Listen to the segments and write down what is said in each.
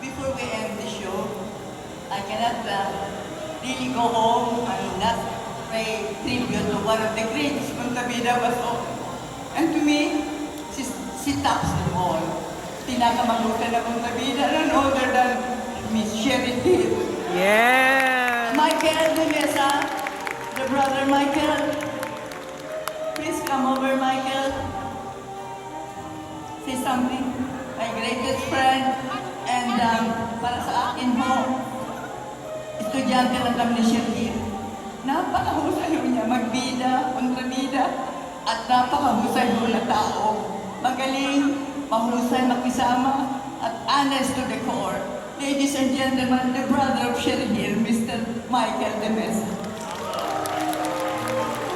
before we end the show, I cannot really go home and not pay tribute to one of the greats, Contabida Baso. And to me, she tops them all. Pinakamalutan na Contabida, none older than Miss Sherry Hill. Yeah. Michael de Mesa, the brother Michael. Please come over, Michael. Say something. My greatest friend. And para sa akin ho, estudyante lang kami ni Sherry. Napakahusay ho niya magbida, kontrabida, at napakahusay ho na tao. Magaling, mahusay makisama, at honest to the core. Ladies and gentlemen, the brother of Sherry Hill, Mr. Michael de Mesa.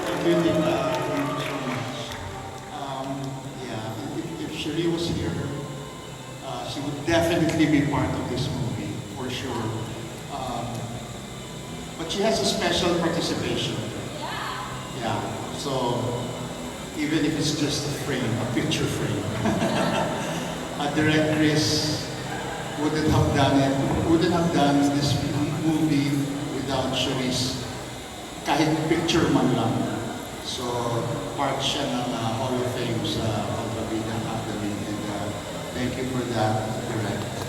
Thank you, Nika. Thank you so much. If Sherry was here, she would definitely be part of this movie, for sure. But she has a special participation. Yeah, so even if it's just a frame, a picture frame. Direct Chris wouldn't have done this movie without Sherry's kahit picture man lang. So, part siya ng Hall of Fame sa Contabida Academy. And thank you for that, Direct.